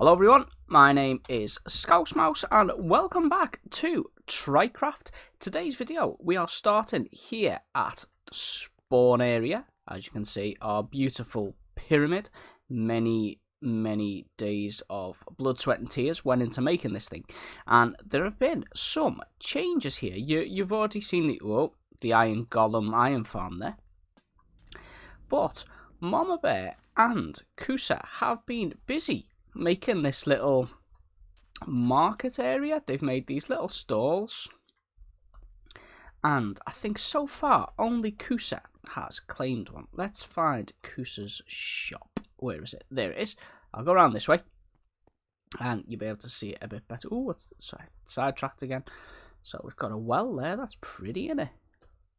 Hello everyone, my name is Scousmouse and welcome back to Trycraft. Today's video we are starting here at the spawn area. As you can see, our beautiful pyramid. Many days of blood, sweat and tears went into making this thing, and there have been some changes here. You've already seen the iron golem iron farm there, but Mama Bear and Kusa have been busy making this little market area. They've made these little stalls, and I think so far only Kusa has claimed one. Let's find Kusa's shop. Where is it? There it is. I'll go around this way and you'll be able to see it a bit better. Oh, what's sorry, sidetracked again. So we've got a well there. That's pretty, isn't it?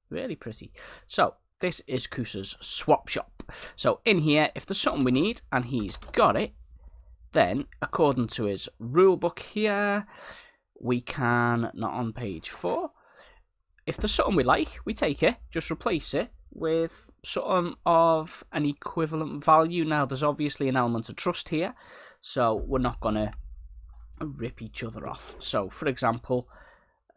Really pretty. So this is Kusa's swap shop. So in here, if there's something we need and he's got it, then according to his rule book here, we can, not on page 4, if there's something we like, we take it, just replace it with something of an equivalent value. Now there's obviously an element of trust here, so we're not going to rip each other off. So for example,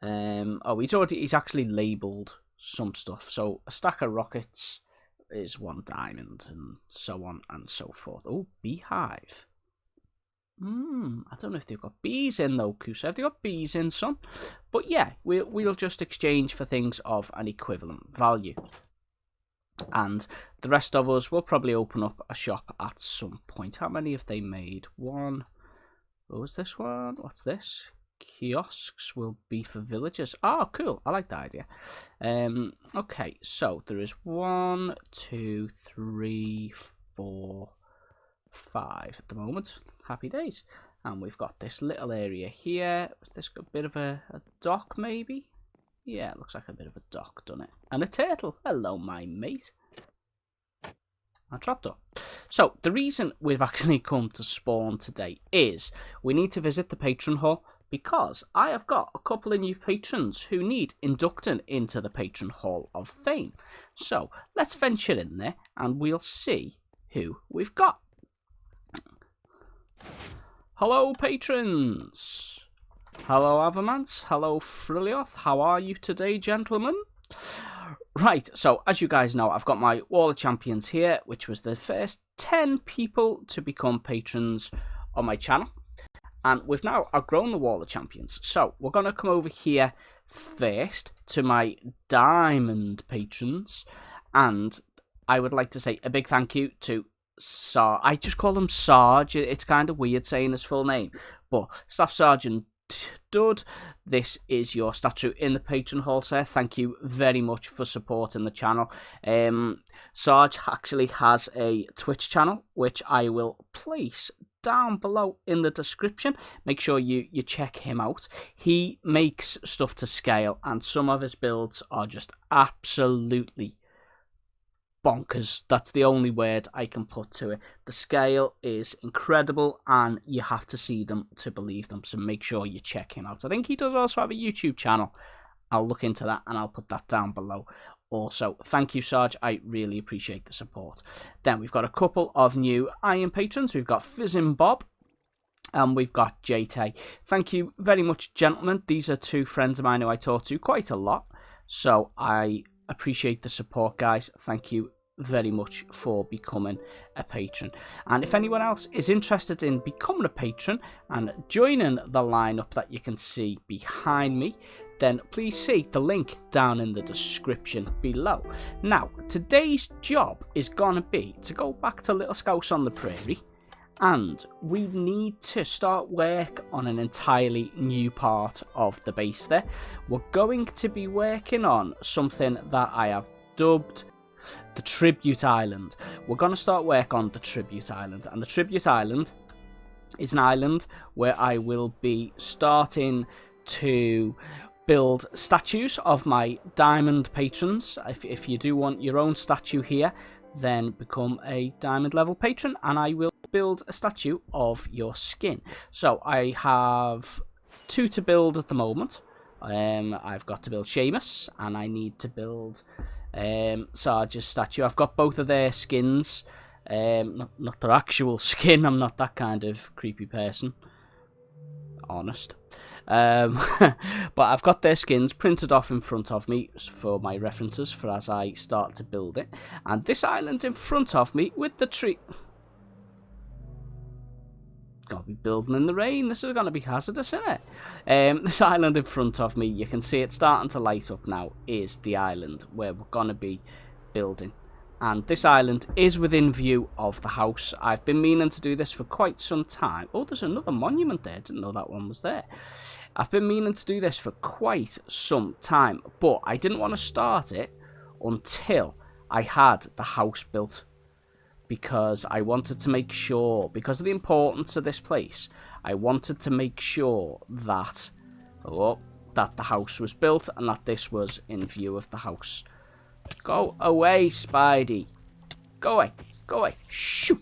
he's actually labelled some stuff. So a stack of rockets is 1 diamond, and so on and so forth. Oh, beehive. I don't know if they've got bees in though, Kusa. Have they got bees in some? But yeah, we'll just exchange for things of an equivalent value. And the rest of us will probably open up a shop at some point. How many have they made? 1. What was this one? What's this? Kiosks will be for villagers. Oh, cool. I like that idea. Okay, so there is 1, 2, 3, 4, 5 at the moment. Happy days. And we've got this little area here. This got a bit of a dock maybe? Yeah, it looks like a bit of a dock, doesn't it? And a turtle. Hello, my mate. I dropped up. So the reason we've actually come to spawn today is we need to visit the Patron Hall, because I have got a couple of new patrons who need inducting into the Patron Hall of Fame. So let's venture in there and we'll see who we've got. Hello, patrons. Hello, Avamance. Hello, Frilioth. How are you today, gentlemen? Right, so as you guys know, I've got my Wall of Champions here, which was the first 10 people to become patrons on my channel. And we've now outgrown the Wall of Champions. So we're going to come over here first to my Diamond patrons. And I would like to say a big thank you to I just call him Sarge. It's kind of weird saying his full name. But Staff Sergeant Dud, this is your statue in the Patron Hall, sir. Thank you very much for supporting the channel. Sarge actually has a Twitch channel, which I will place down below in the description. Make sure you check him out. He makes stuff to scale, and some of his builds are just absolutely bonkers. That's the only word I can put to it. The scale is incredible and you have to see them to believe them, so make sure you check him out. I think he does also have a YouTube channel. I'll look into that and I'll put that down below also. Thank you, Sarge. I really appreciate the support. Then we've got a couple of new Iron patrons. We've got Fizzin Bob and we've got JT. Thank you very much, gentlemen. These are 2 friends of mine who I talk to quite a lot, so I appreciate the support, guys. Thank you very much for becoming a patron. And if anyone else is interested in becoming a patron and joining the lineup that you can see behind me, then please see the link down in the description below. Now, today's job is gonna be to go back to Little Scouse on the Prairie, and we need to start work on an entirely new part of the base there. We're going to be working on something that I have dubbed the Tribute Island. We're going to start work on the Tribute Island, and the Tribute Island is an island where I will be starting to build statues of my Diamond patrons. If you do want your own statue here, then become a Diamond level patron and I will build a statue of your skin. So I have 2 to build at the moment. I've got to build Seamus and I need to build Sarge's statue. I've got both of their skins Not their actual skin. I'm not that kind of creepy person. Honest. But I've got their skins printed off in front of me for my references for as I start to build it. And this island in front of me with the tree... Gotta be building in the rain. This is gonna be hazardous, isn't it? This island in front of me, you can see it starting to light up now, is the island where we're gonna be building. And this island is within view of the house. I've been meaning to do this for quite some time. Oh, there's another monument there. Didn't know that one was there. I've been meaning to do this for quite some time, but I didn't want to start it until I had the house built. Because I wanted to make sure, because of the importance of this place, I wanted to make sure that, that the house was built and that this was in view of the house. Go away, Spidey. Go away. Go away. Shoo.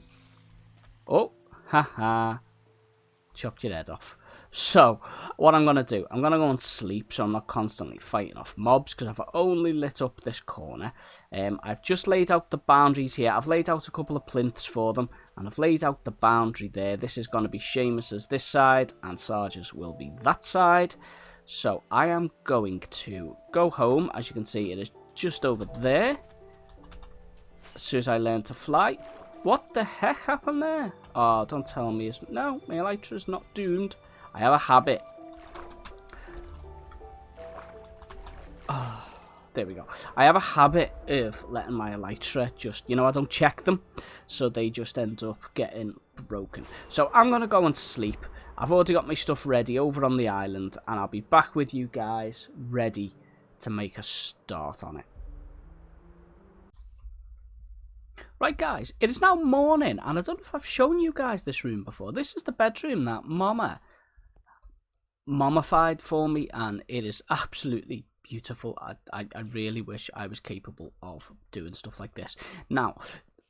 Oh, haha. Chopped your head off. So, what I'm going to do, I'm going to go and sleep so I'm not constantly fighting off mobs because I've only lit up this corner. I've just laid out the boundaries here. I've laid out a couple of plinths for them and I've laid out the boundary there. This is going to be Seamus's this side and Sarge's will be that side. So, I am going to go home. As you can see, it is just over there. As soon as I learn to fly. What the heck happened there? Oh, don't tell me. No, my elytra is not doomed. I have a habit. Oh, there we go. I have a habit of letting my elytra just, I don't check them. So they just end up getting broken. So I'm going to go and sleep. I've already got my stuff ready over on the island. And I'll be back with you guys ready to make a start on it. Right guys, it is now morning. And I don't know if I've shown you guys this room before. This is the bedroom that Mama mummified for me, and it is absolutely beautiful. I really wish I was capable of doing stuff like this. Now,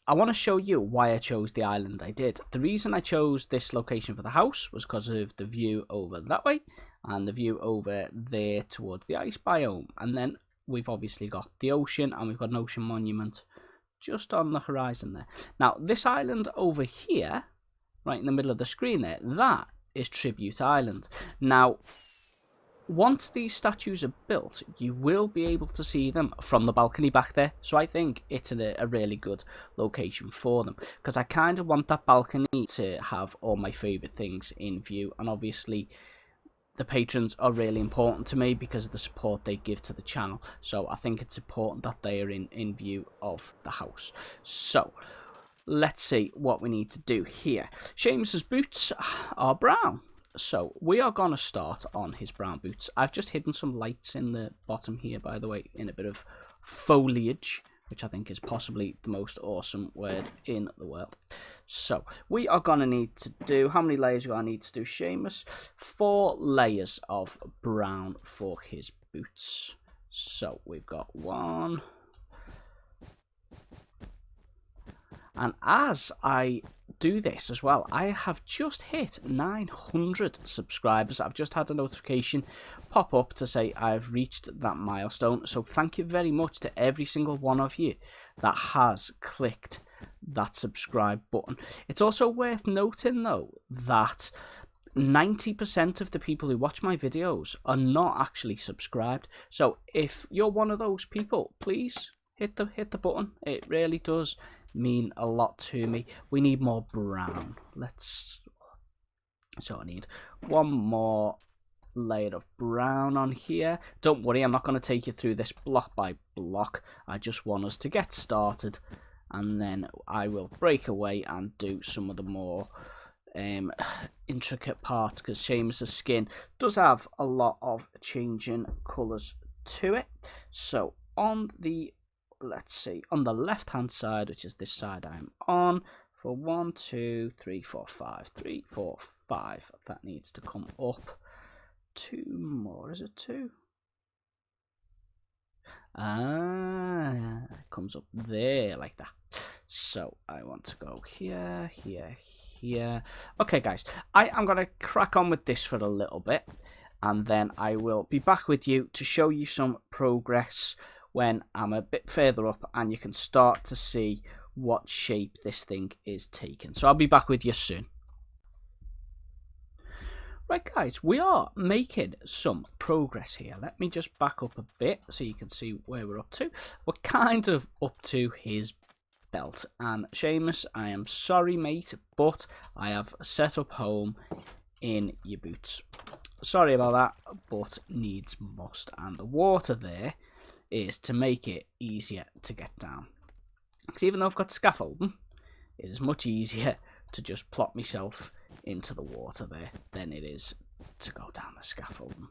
I want to show you why I chose the island I did. The reason I chose this location for the house was because of the view over that way and the view over there towards the ice biome. And then we've obviously got the ocean and we've got an ocean monument just on the horizon there. Now, this island over here, right in the middle of the screen there, that is Tribute Island. Now, once these statues are built, you will be able to see them from the balcony back there. So I think it's a really good location for them. Because I kind of want that balcony to have all my favourite things in view. And obviously, the patrons are really important to me because of the support they give to the channel. So I think it's important that they are in view of the house. So let's see what we need to do here. Seamus's boots are brown. So we are going to start on his brown boots. I've just hidden some lights in the bottom here, by the way, in a bit of foliage, which I think is possibly the most awesome word in the world. So we are going to need to do, how many layers are we going to need to do, Seamus? 4 layers of brown for his boots. So we've got 1. And as I do this as well, I have just hit 900 subscribers. I've just had a notification pop up to say I've reached that milestone. So thank you very much to every single one of you that has clicked that subscribe button. It's also worth noting though that 90% of the people who watch my videos are not actually subscribed. So if you're one of those people, please hit the button. It really does mean a lot to me. We need more brown. So I need 1 more layer of brown on here. Don't worry, I'm not going to take you through this block by block. I just want us to get started and then I will break away and do some of the more intricate parts, because Seamus's skin does have a lot of changing colours to it. So on the, let's see, on the left hand side, which is this side I'm on, for 1, 2, 3, 4, 5, 3, 4, 5, that needs to come up 2 more. Is it 2? It comes up there like that. So I want to go here, here, here. Okay guys, I am going to crack on with this for a little bit and then I will be back with you to show you some progress when I'm a bit further up and you can start to see what shape this thing is taking. So I'll be back with you soon. Right guys, we are making some progress here. Let me just back up a bit so you can see where we're up to. We're kind of up to his belt. And Seamus, I am sorry mate, but I have set up home in your boots. Sorry about that, but needs must. And the water there is to make it easier to get down. Because even though I've got scaffolding, it is much easier to just plop myself into the water there than it is to go down the scaffolding.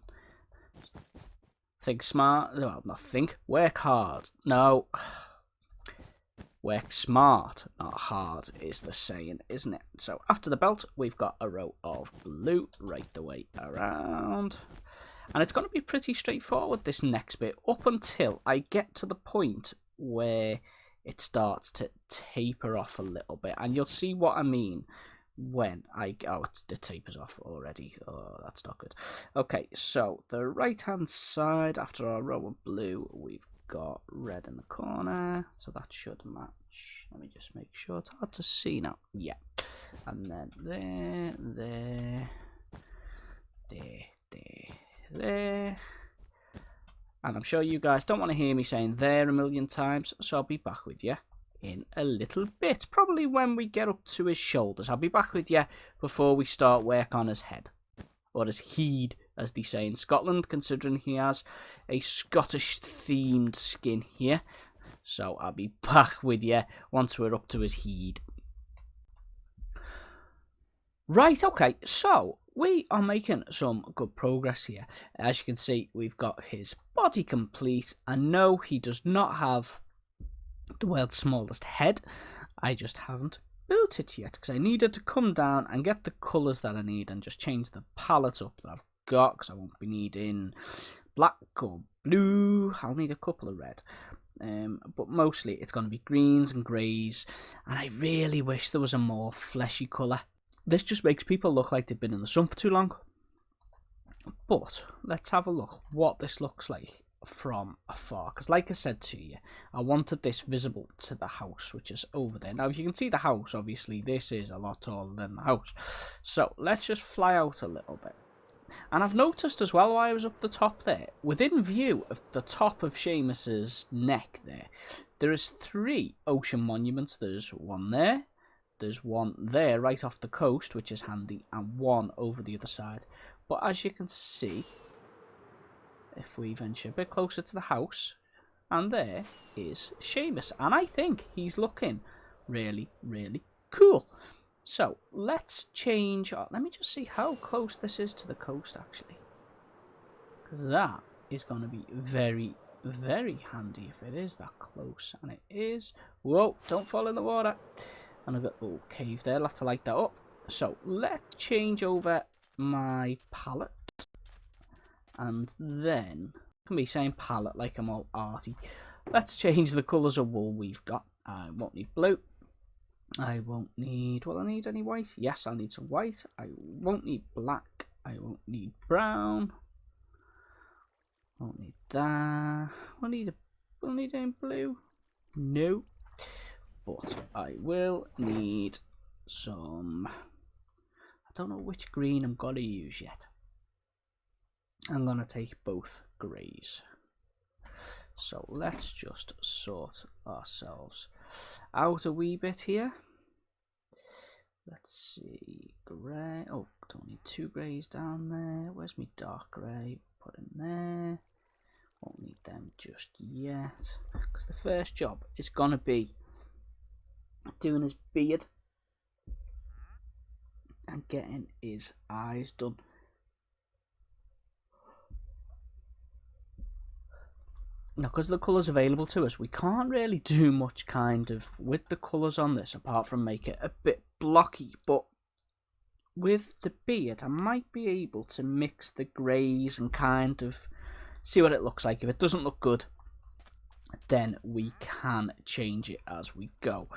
Think smart, well, not think, work hard. No, work smart, not hard is the saying, isn't it? So after the belt, we've got a row of blue right the way around. And it's going to be pretty straightforward, this next bit, up until I get to the point where it starts to taper off a little bit. And you'll see what I mean when I... Oh, it tapers off already. Oh, that's not good. Okay, so the right-hand side, after our row of blue, we've got red in the corner. So that should match. Let me just make sure. It's hard to see now. Yeah. And then there. And I'm sure you guys don't want to hear me saying there a million times, so I'll be back with you in a little bit. Probably when we get up to his shoulders. I'll be back with you before we start work on his head. Or his heed, as they say in Scotland, considering he has a Scottish-themed skin here. So I'll be back with you once we're up to his heed. Right, okay, so we are making some good progress here. As you can see, we've got his body complete. And no, he does not have the world's smallest head. I just haven't built it yet because I needed to come down and get the colours that I need and just change the palette up that I've got, because I won't be needing black or blue. I'll need a couple of red. But mostly it's going to be greens and greys. And I really wish there was a more fleshy colour. This just makes people look like they've been in the sun for too long. But let's have a look what this looks like from afar. Because like I said to you, I wanted this visible to the house, which is over there. Now, if you can see the house, obviously this is a lot taller than the house. So let's just fly out a little bit. And I've noticed as well while I was up the top there, within view of the top of Seamus's neck there is 3 ocean monuments. There's one there. There's one there right off the coast, which is handy, and one over the other side. But as you can see, if we venture a bit closer to the house, and there is Seamus. And I think he's looking really, really cool. So let's change... let me just see how close this is to the coast, actually. Because that is going to be very, very handy if it is that close. And it is... Whoa, don't fall in the water. And I've got a little cave there. I'll have to light that up. So let's change over my palette. And then, I can be saying palette like I'm all arty. Let's change the colours of wool we've got. I won't need blue. I won't need, will I need any white? Yes, I need some white. I won't need black. I won't need brown. Won't need that. Will need any blue? No. But I will need some, I don't know which green I'm going to use yet. I'm going to take both greys. So let's just sort ourselves out a wee bit here. Let's see, grey. Oh, don't need 2 greys down there. Where's my dark grey? Put in there. Won't need them just yet. Because the first job is going to be doing his beard and getting his eyes done. Now, because the colours available to us, we can't really do much kind of with the colours on this apart from make it a bit blocky. But with the beard, I might be able to mix the greys and kind of see what it looks like. If it doesn't look good, then we can change it as we go.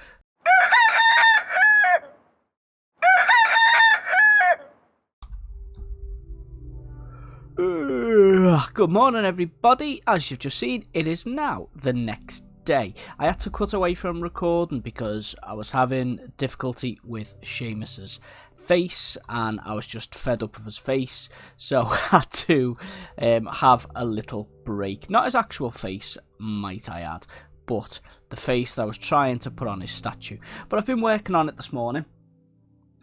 Good morning everybody. As you've just seen, it is now the next today. I had to cut away from recording because I was having difficulty with Seamus's face, and I was just fed up with his face, so I had to have a little break. Not his actual face, might I add, but the face that I was trying to put on his statue. But I've been working on it this morning,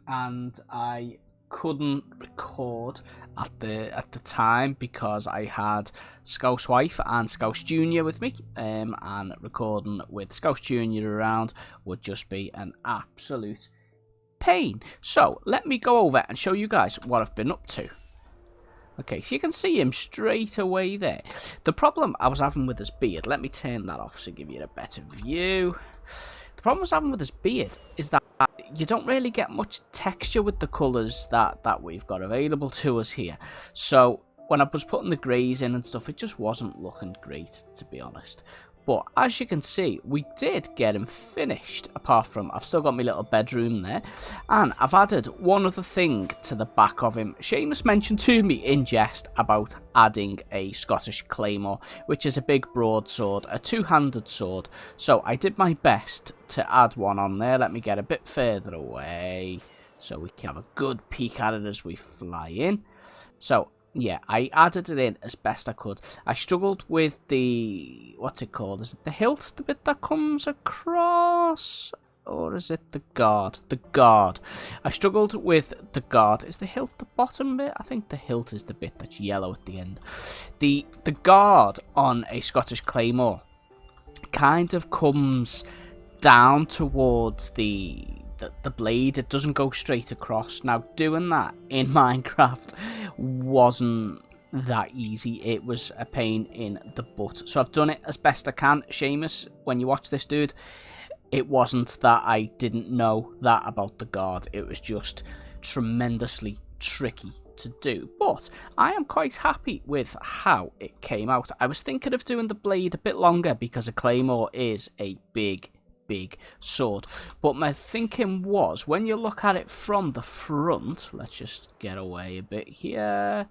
and I couldn't record at the time because I had Scouse Wife and Scouse Junior with me, and recording with Scouse Junior around would just be an absolute pain. So let me go over and show you guys what I've been up to. Okay, so you can see him straight away there. The problem I was having with his beard, let me turn that off to give you a better view. The problem I was having with his beard is that you don't really get much texture with the colours that we've got available to us here. So when I was putting the greys in and stuff, it just wasn't looking great, to be honest. But as you can see, we did get him finished, apart from I've still got my little bedroom there. And I've added one other thing to the back of him. Seamus mentioned to me in jest about adding a Scottish claymore, which is a big broadsword, a two-handed sword. So I did my best to add one on there. Let me get a bit further away so we can have a good peek at it as we fly in. So yeah, I added it in as best I could. I struggled with the, what's it called? Is it the hilt, the bit that comes across? Or is it the guard? The guard. I struggled with the guard. Is the hilt the bottom bit? I think the hilt is the bit that's yellow at the end. The guard on a Scottish claymore kind of comes down towards the blade. It doesn't go straight across. Now, doing that in Minecraft wasn't that easy. It was a pain in the butt. So I've done it as best I can. Seamus, when you watch this, dude, it wasn't that I didn't know that about the guard. It was just tremendously tricky to do. But I am quite happy with how it came out. I was thinking of doing the blade a bit longer because a claymore is a big sword, but my thinking was, when you look at it from the front, let's just get away a bit here.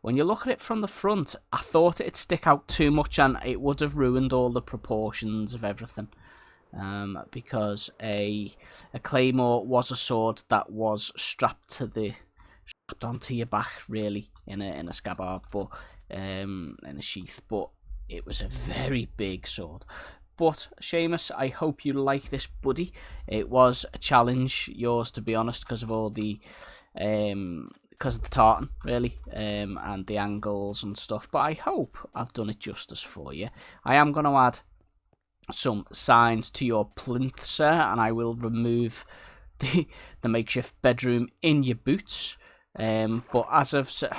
When you look at it from the front, I thought it'd stick out too much and it would have ruined all the proportions of everything, because a claymore was a sword that was strapped onto your back, really, in a scabbard, but in a sheath, but it was a very big sword. But Seamus, I hope you like this, buddy. It was a challenge, yours, to be honest, because of all the because of the tartan, really, and the angles and stuff. But I hope I've done it justice for you. I am going to add some signs to your plinth, sir, and I will remove the makeshift bedroom in your boots. But as I've said,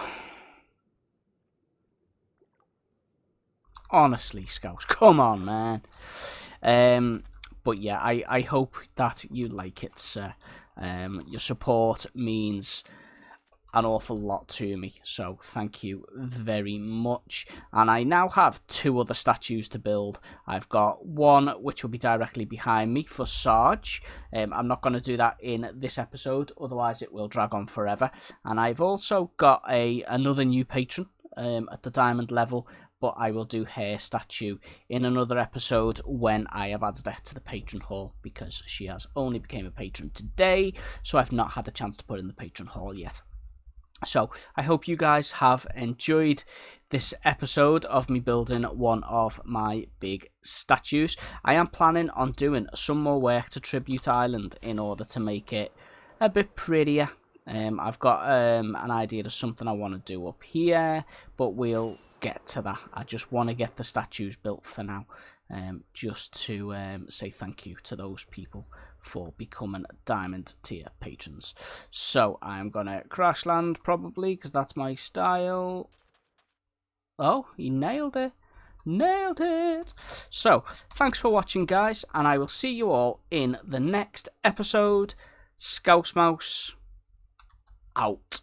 honestly, Scouse, come on, man. But yeah, I hope that you like it, sir. Your support means an awful lot to me, so thank you very much. And I now have two other statues to build. I've got one which will be directly behind me for Sarge. I'm not going to do that in this episode, otherwise it will drag on forever. And I've also got another new patron at the diamond level, but I will do her statue in another episode when I have added her to the Patron Hall, because she has only became a patron today, so I've not had a chance to put in the Patron Hall yet. So I hope you guys have enjoyed this episode of me building one of my big statues. I am planning on doing some more work to Tribute Island in order to make it a bit prettier. I've got an idea of something I want to do up here, but we'll get to that. I just want to get the statues built for now, just to say thank you to those people for becoming diamond tier patrons. So I'm gonna crash land probably, because that's my style. Oh, he nailed it. Nailed it. So thanks for watching, guys, and I will see you all in the next episode. Scouse Mouse out.